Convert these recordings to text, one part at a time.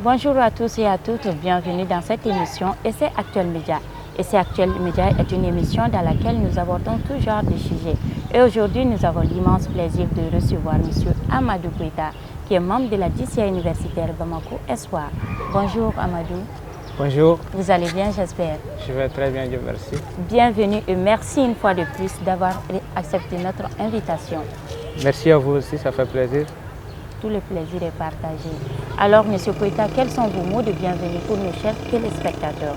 Bonjour à tous et à toutes, bienvenue dans cette émission Essai Actuel Média. Essai Actuel Média est une émission dans laquelle nous abordons tout genre de sujets. Et aujourd'hui, nous avons l'immense plaisir de recevoir M. Amadou Keita, qui est membre de la DCA universitaire Bamako Espoir. Bonjour Amadou. Bonjour. Vous allez bien, j'espère? Je vais très bien, Dieu merci. Bienvenue et merci une fois de plus d'avoir accepté notre invitation. Merci à vous aussi, ça fait plaisir. Tout le plaisir est partagé. Alors, M. Keita, quels sont vos mots de bienvenue pour nos chers téléspectateurs?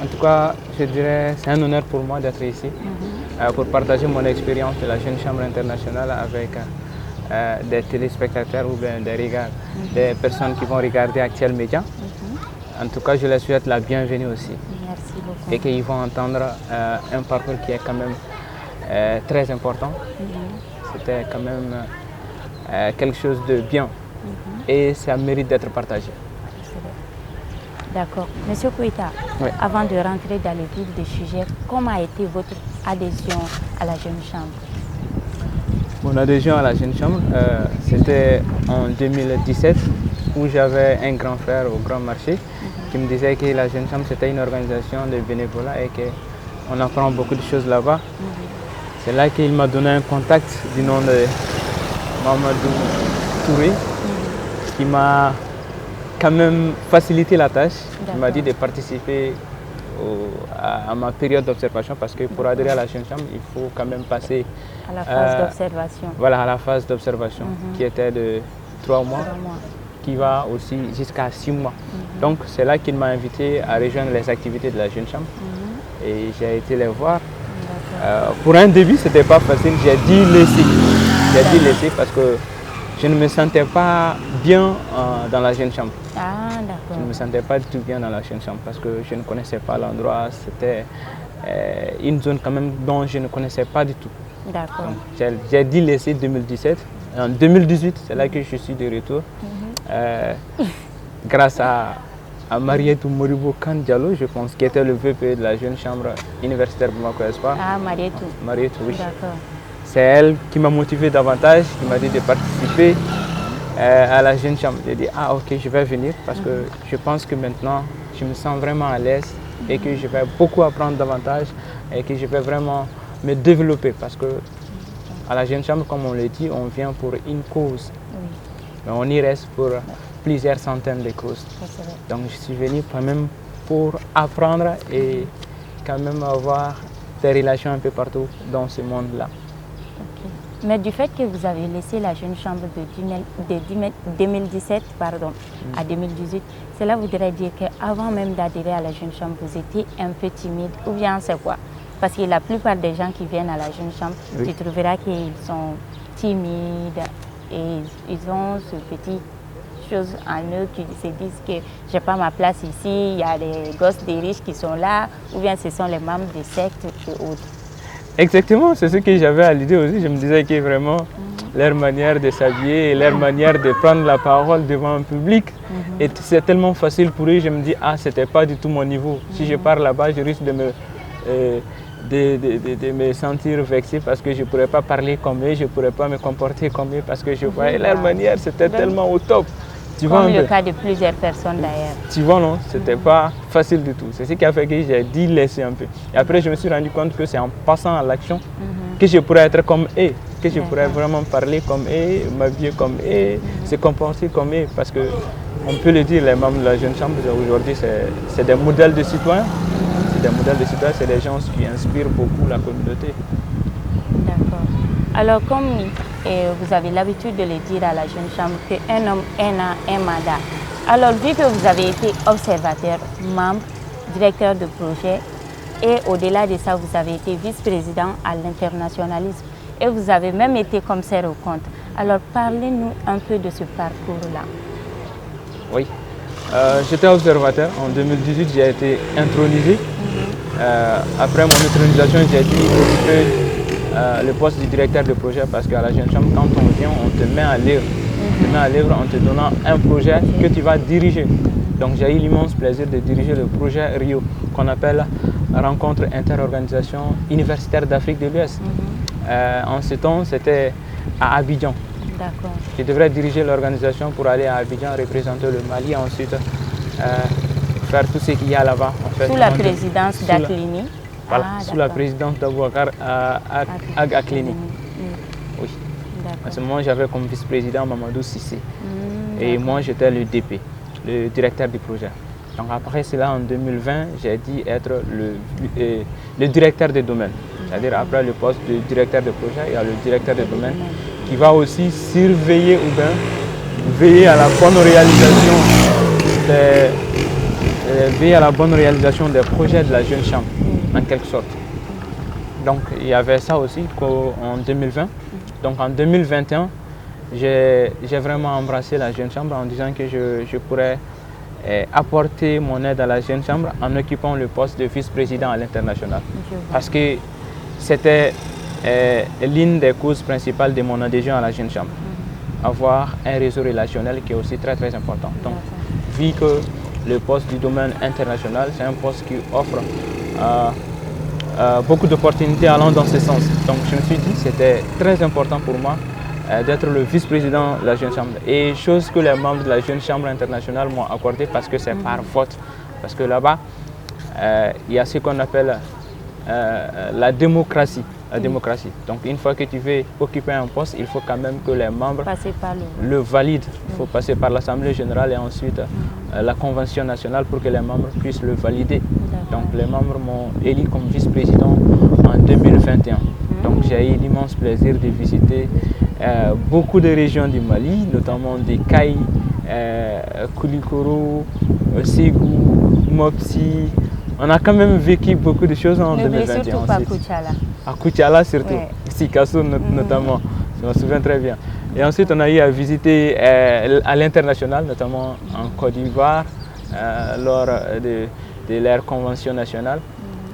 En tout cas, je dirais c'est un honneur pour moi d'être ici pour partager mon expérience de la Jeune Chambre internationale avec des téléspectateurs ou bien des personnes qui vont regarder Actuel Média. En tout cas, je leur souhaite la bienvenue aussi. Merci beaucoup. Et qu'ils vont entendre un parcours qui est quand même très important. C'était quand même quelque chose de bien et ça mérite d'être partagé. D'accord. Monsieur Keita, Oui. avant de rentrer dans le vif du sujet, comment a été votre adhésion à la Jeune Chambre? Mon adhésion à la Jeune Chambre, c'était en 2017 où j'avais un grand frère au Grand Marché qui me disait que la Jeune Chambre c'était une organisation de bénévolat et qu'on apprend beaucoup de choses là-bas. C'est là qu'il m'a donné un contact du nom de Mamadou Touré qui m'a quand même facilité la tâche. Il m'a dit de participer à ma période d'observation parce que pour adhérer à la Jeune Chambre, il faut quand même passer à la phase d'observation. Voilà, à la phase d'observation qui était de 3 mois, 3 mois. qui va aussi jusqu'à 6 mois. Donc c'est là qu'il m'a invité à rejoindre les activités de la Jeune Chambre et j'ai été les voir. Pour un début, c'était pas facile, j'ai dû laisser. J'ai dû laisser parce que je ne me sentais pas bien dans la Jeune Chambre. Ah, d'accord. Je ne me sentais pas du tout bien dans la Jeune Chambre parce que je ne connaissais pas l'endroit. C'était une zone quand même dont je ne connaissais pas du tout. D'accord. J'ai dû laisser 2017. En 2018, c'est là que je suis de retour. Grâce à Marietou Moribo Kandjalo, je pense, qui était le VP de la Jeune Chambre universitaire Bamako Espoir. Ah, Marietou. Marietou, oui. D'accord. C'est elle qui m'a motivé davantage, qui m'a dit de participer à la Jeune Chambre. J'ai dit, ah ok, je vais venir parce que je pense que maintenant, je me sens vraiment à l'aise et que je vais beaucoup apprendre davantage et que je vais vraiment me développer parce que à la Jeune Chambre, comme on le dit, on vient pour une cause. Oui. Mais on y reste pour plusieurs centaines de causes. Ça, c'est vrai. Donc je suis venu quand même pour apprendre et quand même avoir des relations un peu partout dans ce monde-là. Ok. Mais du fait que vous avez laissé la Jeune Chambre de 2017 à 2018, cela voudrait dire qu'avant même d'adhérer à la Jeune Chambre, vous étiez un peu timide ou bien c'est quoi? Parce que la plupart des gens qui viennent à la Jeune Chambre, tu trouveras qu'ils sont timides et ils ont ce petit chose en eux qui se disent que je n'ai pas ma place ici, il y a des gosses des riches qui sont là, ou bien ce sont les membres des sectes et autres. Exactement, c'est ce que j'avais à l'idée aussi. Je me disais que vraiment leur manière de s'habiller et leur manière de prendre la parole devant un public, et c'est tellement facile pour eux. Je me dis, ah, c'était pas du tout mon niveau. Si je pars là-bas, je risque de me sentir vexé parce que je ne pourrais pas parler comme eux, je ne pourrais pas me comporter comme eux parce que je voyais leur manière, c'était tellement au top. Tu Comme vois le cas de plusieurs personnes d'ailleurs. Tu vois, non, c'était pas facile du tout. C'est ce qui a fait que j'ai dû laisser un peu. Et après, je me suis rendu compte que c'est en passant à l'action que je pourrais être comme eux, que je pourrais vraiment parler comme eux, m'habiller comme eux, se comporter comme eux. Parce que, on peut le dire, les membres de la Jeune Chambre aujourd'hui, c'est des modèles de citoyens. C'est des modèles de citoyens, c'est des gens qui inspirent beaucoup la communauté. D'accord. Alors, comme vous avez l'habitude de le dire à la Jeune Chambre, qu'un homme, un mandat. Alors, vu que vous avez été observateur, membre, directeur de projet, et au-delà de ça, vous avez été vice-président à l'internationalisme, et vous avez même été commissaire aux comptes. Alors, parlez-nous un peu de ce parcours-là. Oui. J'étais observateur. En 2018, j'ai été intronisé. Après mon intronisation, j'ai dû occuper le poste du directeur de projet parce qu'à la Jeune Chambre, quand on vient, on te met à l'œuvre. On te met à l'œuvre en te donnant un projet que tu vas diriger. Donc j'ai eu l'immense plaisir de diriger le projet Rio, qu'on appelle Rencontre Interorganisation Universitaire d'Afrique de l'Ouest. En ce temps, c'était à Abidjan. D'accord. Je devrais diriger l'organisation pour aller à Abidjan représenter le Mali, ensuite faire tout ce qu'il y a là-bas. En fait. Sous la présidence d'Aklini. Voilà, sous la présidence d'Abouakar Aklini. Oui. À ce moment, j'avais comme vice-président Mamadou Sissé. Et moi, j'étais le DP, le directeur du projet. Donc après cela, en 2020, j'ai dit être le directeur des domaines. C'est-à-dire après le poste de directeur de projet, il y a le directeur des domaines qui va aussi surveiller ou bien veiller à la bonne réalisation des projets de la jeune chambre, en quelque sorte. Donc il y avait ça aussi en 2020. Donc en 2021, j'ai vraiment embrassé la jeune chambre en disant que je pourrais apporter mon aide à la jeune chambre en occupant le poste de vice-président à l'international. Parce que c'était l'une des causes principales de mon adhésion à la jeune chambre. Avoir un réseau relationnel qui est aussi très très important. Donc, vu que le poste du domaine international, c'est un poste qui offre beaucoup d'opportunités allant dans ce sens. Donc je me suis dit que c'était très important pour moi d'être le vice-président de la Jeune Chambre. Et chose que les membres de la Jeune Chambre internationale m'ont accordé parce que c'est par vote. Parce que là-bas, il y a ce qu'on appelle la démocratie. Donc une fois que tu veux occuper un poste, il faut quand même que les membres le valident. Il faut passer par l'Assemblée générale et ensuite la Convention nationale pour que les membres puissent le valider. Donc les membres m'ont élu comme vice-président en 2021. Donc j'ai eu l'immense plaisir de visiter beaucoup de régions du Mali, notamment des Kaï, Koulikoro, Ségou, Mopti. On a quand même vécu beaucoup de choses en 2021. Surtout pas Koutiala. À Koutiala surtout, Sikasso notamment, je me souviens très bien. Et ensuite on a eu à visiter à l'international, notamment en Côte d'Ivoire, lors de l'ère convention nationale.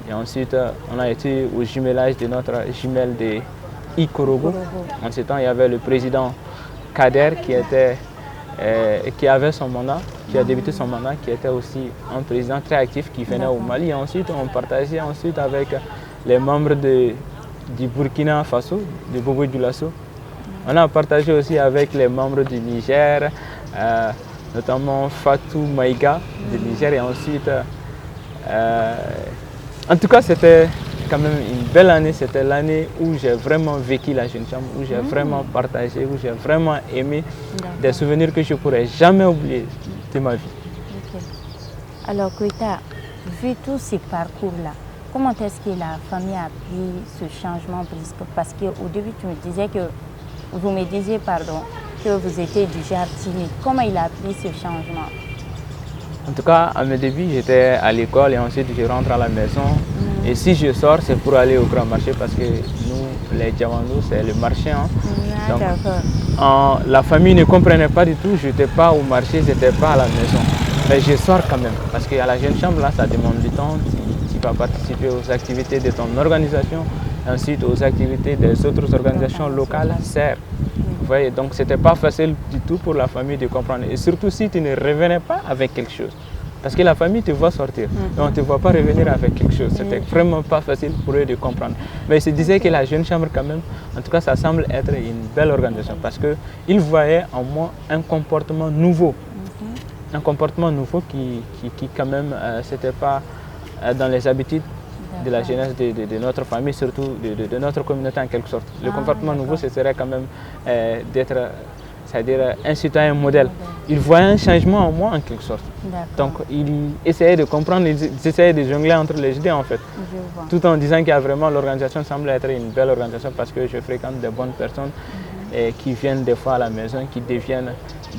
Et ensuite on a été au jumelage de notre jumelle de Ikorogo. En ce temps il y avait le président Kader qui avait son mandat, qui a débuté son mandat, qui était aussi un président très actif qui venait au Mali. Et ensuite, on partageait avec les membres du Burkina Faso, de Bobo Dioulasso. On a partagé aussi avec les membres du Niger, notamment Fatou Maïga du Niger. Et ensuite, en tout cas, c'était quand même une belle année. C'était l'année où j'ai vraiment vécu la Jeune Chambre, où j'ai vraiment partagé, où j'ai vraiment aimé des souvenirs que je ne pourrai jamais oublier de ma vie. Alors, Koita, vu tous ces parcours-là, comment est-ce que la famille a pris ce changement brusque? Parce qu'au début, vous me disiez que vous étiez du genre timide. Comment il a pris ce changement? En tout cas, à mes débuts, j'étais à l'école et ensuite je rentre à la maison. Et si je sors, c'est pour aller au grand marché parce que nous, les Diamandos, c'est le marché. Donc, la famille ne comprenait pas du tout. Je n'étais pas au marché, je n'étais pas à la maison. Mais je sors quand même parce qu'à la Jeune Chambre, là, ça demande du temps. Tu vas participer aux activités de ton organisation, ensuite aux activités des autres organisations locales, serre. Vous voyez, donc ce n'était pas facile du tout pour la famille de comprendre. Et surtout si tu ne revenais pas avec quelque chose. Parce que la famille te voit sortir, mais on ne te voit pas revenir avec quelque chose. C'était vraiment pas facile pour eux de comprendre. Mais ils se disaient que la Jeune Chambre quand même, en tout cas ça semble être une belle organisation parce qu'ils voyaient en moi un comportement nouveau. Un comportement nouveau qui quand même, c'était pas dans les habitudes de la jeunesse de notre famille, surtout de notre communauté en quelque sorte. Le comportement nouveau, ce serait quand même d'être, c'est-à-dire un citoyen modèle. Ils voyaient un changement en moi en quelque sorte. Donc ils essayaient de comprendre, ils essayaient de jongler entre les idées en fait. Tout en disant qu'il y a vraiment, l'organisation semble être une belle organisation parce que je fréquente des bonnes personnes qui viennent des fois à la maison, qui deviennent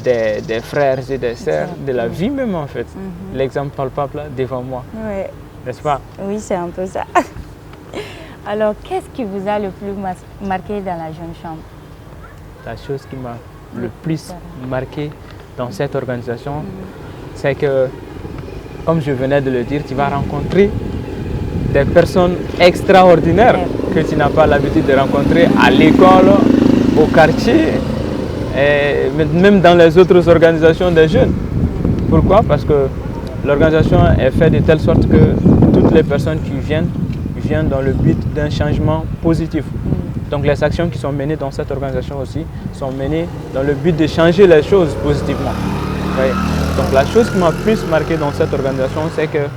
des frères et des sœurs de la vie même en fait. L'exemple palpable là, devant moi. N'est-ce pas? Oui, c'est un peu ça. Alors, qu'est-ce qui vous a le plus marqué dans la Jeune Chambre? La chose qui m'a le plus marqué dans cette organisation, c'est que, comme je venais de le dire, tu vas rencontrer des personnes extraordinaires que tu n'as pas l'habitude de rencontrer à l'école, au quartier, et même dans les autres organisations des jeunes. Pourquoi? Parce que l'organisation est faite de telle sorte que toutes les personnes qui viennent dans le but d'un changement positif. Donc les actions qui sont menées dans cette organisation aussi sont menées dans le but de changer les choses positivement. Oui. Donc la chose qui m'a plus marqué dans cette organisation, c'est que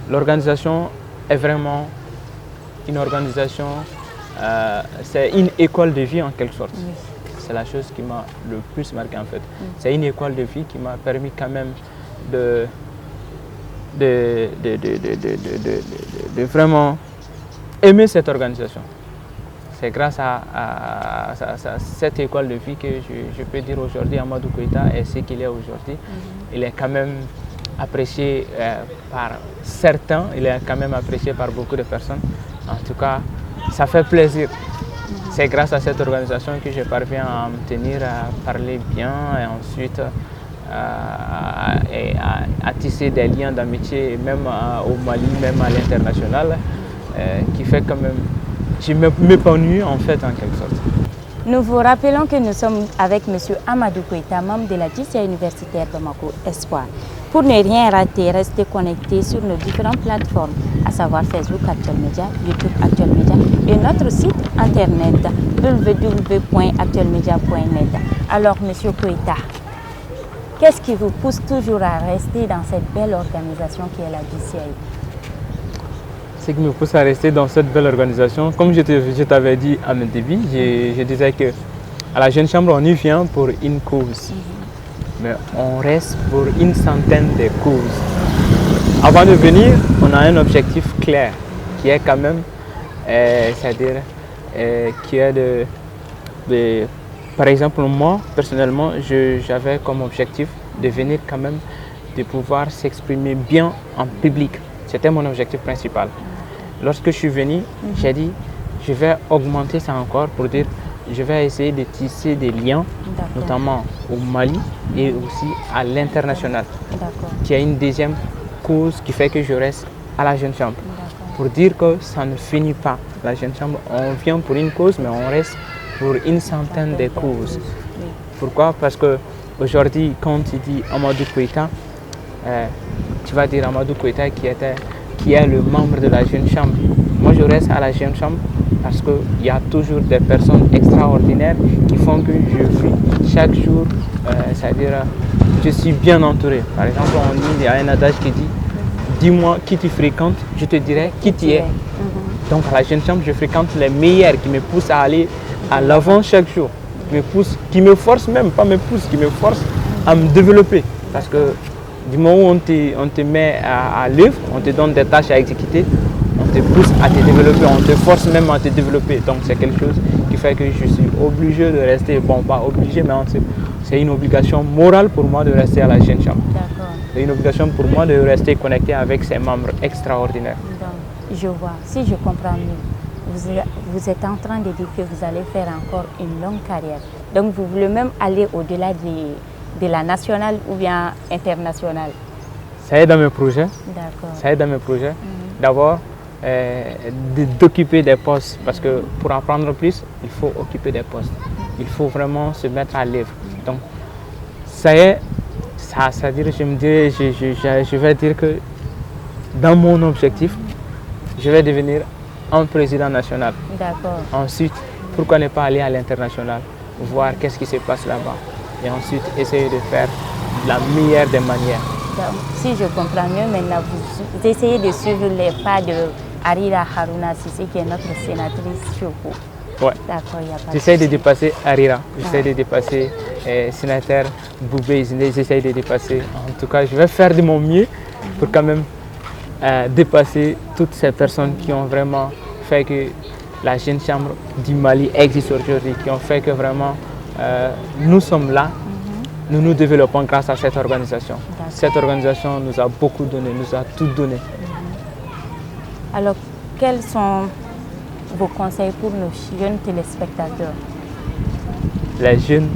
l'organisation est vraiment une organisation, c'est une école de vie en quelque sorte. Oui. C'est la chose qui m'a le plus marqué en fait. C'est une école de vie qui m'a permis quand même de vraiment aimer cette organisation. C'est grâce à cette école de vie que je peux dire aujourd'hui Amadou Koïta est ce qu'il est aujourd'hui. Il est quand même apprécié par certains, il est quand même apprécié par beaucoup de personnes. En tout cas, ça fait plaisir. C'est grâce à cette organisation que je parviens à me tenir, à parler bien et ensuite à tisser des liens d'amitié, même au Mali, même à l'international, qui fait quand même, je m'épanouis en fait en quelque sorte. Nous vous rappelons que nous sommes avec M. Amadou Koïta, membre de la JCA universitaire Bamako Espoir. Pour ne rien rater, restez connectés sur nos différentes plateformes, à savoir Facebook Actuel Média, YouTube Actuel Média et notre site internet www.actuelmedia.net. Alors, M. Koïta, qu'est-ce qui vous pousse toujours à rester dans cette belle organisation qui est la JCA? Ce qui me pousse à rester dans cette belle organisation, comme je t'avais dit à mon début, je disais que à la Jeune Chambre, on y vient pour une cause. Mais on reste pour une centaine de causes. Avant de venir, on a un objectif clair qui est quand même, c'est-à-dire qui est par exemple moi, personnellement, j'avais comme objectif de venir quand même, de pouvoir s'exprimer bien en public. C'était mon objectif principal. Lorsque je suis venu, j'ai dit, je vais augmenter ça encore pour dire, je vais essayer de tisser des liens, notamment au Mali et aussi à l'international. Qui est une deuxième cause qui fait que je reste à la Jeune Chambre. Pour dire que ça ne finit pas. La Jeune Chambre, on vient pour une cause, mais on reste pour une centaine de causes. Pourquoi? Parce qu'aujourd'hui, quand tu dis Amadou Koïta, tu vas dire Amadou Koïta qui est le membre de la Jeune Chambre. Moi, je reste à la Jeune Chambre parce qu'il y a toujours des personnes extraordinaires qui font que je vis chaque jour, c'est-à-dire je suis bien entouré. Par exemple, il y a un adage qui dit « Dis-moi qui tu fréquentes, je te dirai qui tu es ». Donc à la Jeune Chambre, je fréquente les meilleurs qui me poussent à aller à l'avant chaque jour, qui me forcent même, pas me poussent, qui me forcent à me développer. Parce que du moment où on te met à l'œuvre, on te donne des tâches à exécuter, on te pousse à te développer, on te force même à te développer. Donc c'est quelque chose qui fait que je suis obligé de rester, bon pas obligé, mais c'est une obligation morale pour moi de rester à la Jeune Chambre. C'est une obligation pour moi de rester connecté avec ses membres extraordinaires. Donc, je vois, si je comprends mieux, vous êtes en train de dire que vous allez faire encore une longue carrière. Donc vous voulez même aller au-delà de la nationale ou bien internationale? Ça est dans mes projets. D'accord. Ça est dans mes projets. D'abord, d'occuper des postes, parce que pour apprendre plus, il faut occuper des postes. Il faut vraiment se mettre à l'œuvre. Donc, ça y est, c'est-à-dire, je vais dire que dans mon objectif, je vais devenir un président national. D'accord. Ensuite, pourquoi ne pas aller à l'international, voir qu'est-ce qui se passe là-bas. Et ensuite, essayer de faire de la meilleure des manières. Donc, si je comprends mieux, maintenant, vous essayez de suivre les pas de Harira Haruna Sissi, qui est notre sénatrice Chopo. Ouais. D'accord, il n'y a pas de J'essaie de dépasser Harira, j'essaie de dépasser sénateur Boubé Izine, j'essaie de dépasser. En tout cas, je vais faire de mon mieux pour quand même dépasser toutes ces personnes qui ont vraiment fait que la Jeune Chambre du Mali existe aujourd'hui, qui ont fait que vraiment nous sommes là, nous nous développons grâce à cette organisation. Cette organisation nous a beaucoup donné, nous a tout donné. Alors, quels sont vos conseils pour nos jeunes téléspectateurs? Les jeunes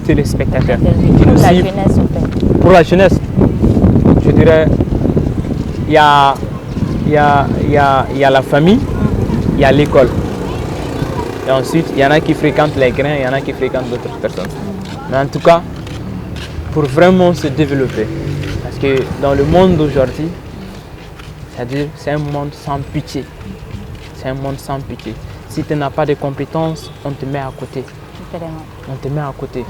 téléspectateurs Pour la jeunesse, en fait. Pour la jeunesse, je dirais, il y a la famille, il y a l'école. Et ensuite, il y en a qui fréquentent les grains, il y en a qui fréquentent d'autres personnes. Mais en tout cas, pour vraiment se développer, parce que dans le monde d'aujourd'hui, c'est-à-dire c'est un monde sans pitié. C'est un monde sans pitié. Si tu n'as pas de compétences, on te met à côté. Vraiment. On te met à côté.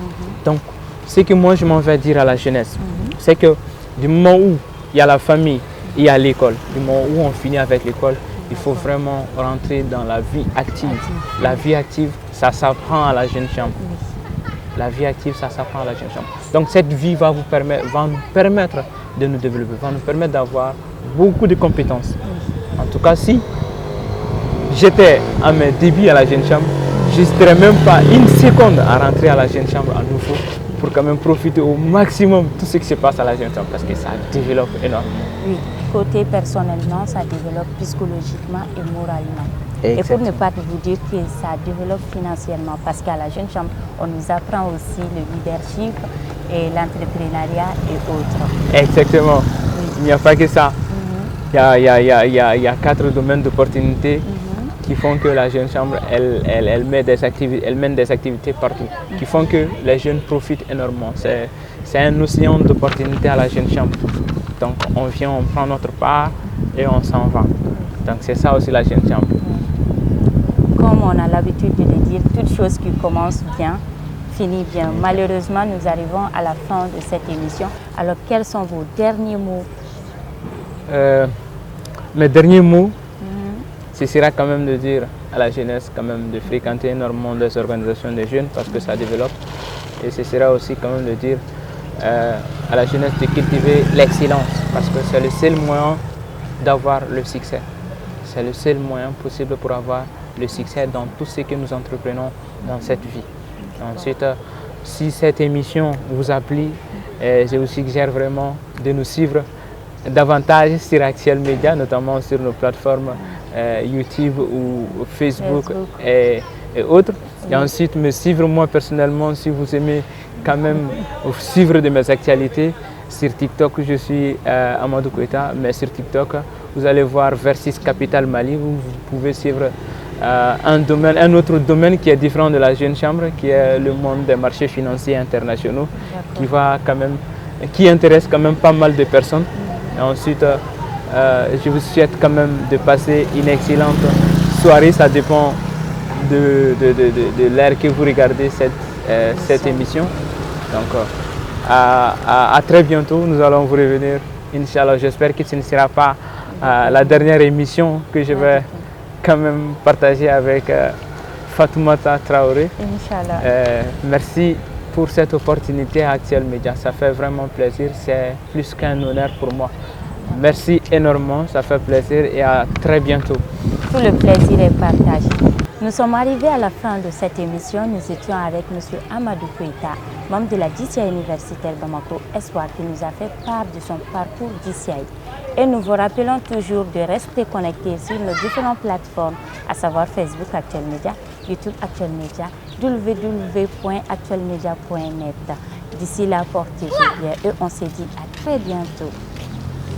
Donc, ce que moi je m'en vais dire à la jeunesse, c'est que du moment où il y a la famille, il y a l'école, du moment où on finit avec l'école, il faut vraiment rentrer dans la vie active. La vie active, ça s'apprend à la jeune chambre. La vie active, ça s'apprend à la jeune chambre. Donc cette vie va nous permettre de nous développer, va nous permettre d'avoir beaucoup de compétences. En tout cas, si j'étais à mes débuts à la jeune chambre, je n'hésiterais même pas une seconde à rentrer à la jeune chambre à nouveau pour quand même profiter au maximum de tout ce qui se passe à la jeune chambre parce que ça développe énormément. Oui, côté personnellement, ça développe psychologiquement et moralement. Exactement. Et pour ne pas vous dire que ça développe financièrement parce qu'à la jeune chambre, on nous apprend aussi le leadership et l'entrepreneuriat et autres. Exactement. Oui. Il n'y a pas que ça. Il y a 4 domaines d'opportunités qui font que la jeune chambre, elle mène des activités partout, qui font que les jeunes profitent énormément. C'est un océan d'opportunités à la jeune chambre. Donc on vient, on prend notre part et on s'en va. Donc c'est ça aussi la jeune chambre. Comme on a l'habitude de le dire, toute chose qui commence bien, finit bien. Malheureusement, nous arrivons à la fin de cette émission. Alors quels sont vos derniers mots? Mes derniers mots, ce sera quand même de dire à la jeunesse quand même de fréquenter énormément des organisations de jeunes parce que ça développe. Et ce sera aussi quand même de dire à la jeunesse de cultiver l'excellence parce que c'est le seul moyen d'avoir le succès. C'est le seul moyen possible pour avoir le succès dans tout ce que nous entreprenons dans cette vie. Ensuite, si cette émission vous a plu, je vous suggère vraiment de nous suivre davantage sur Actuel Média, notamment sur nos plateformes YouTube ou Facebook et autres. Et ensuite me suivre moi personnellement si vous aimez quand même suivre de mes actualités. Sur TikTok, je suis Amadou Koita, mais sur TikTok, vous allez voir Versus Capital Mali, où vous pouvez suivre un autre domaine qui est différent de la jeune chambre, qui est le monde des marchés financiers internationaux, qui intéresse quand même pas mal de personnes. Et ensuite, je vous souhaite quand même de passer une excellente soirée. Ça dépend de l'heure que vous regardez cette émission. Donc, à très bientôt. Nous allons vous revenir, Inch'Allah. J'espère que ce ne sera pas la dernière émission que je vais quand même partager avec Fatoumata Traoré. Inch'Allah. Merci pour cette opportunité à Actuel Média. Ça fait vraiment plaisir. C'est plus qu'un honneur pour moi. Merci énormément, ça fait plaisir et à très bientôt. Tout le plaisir est partagé. Nous sommes arrivés à la fin de cette émission. Nous étions avec M. Amadou Koita, membre de la DCI universitaire Bamako Espoir, qui nous a fait part de son parcours DCI. Et nous vous rappelons toujours de rester connectés sur nos différentes plateformes, à savoir Facebook Actuel Média, YouTube Actuel Média, www.actuelmedia.net. D'ici là, portez-vous bien et on se dit à très bientôt.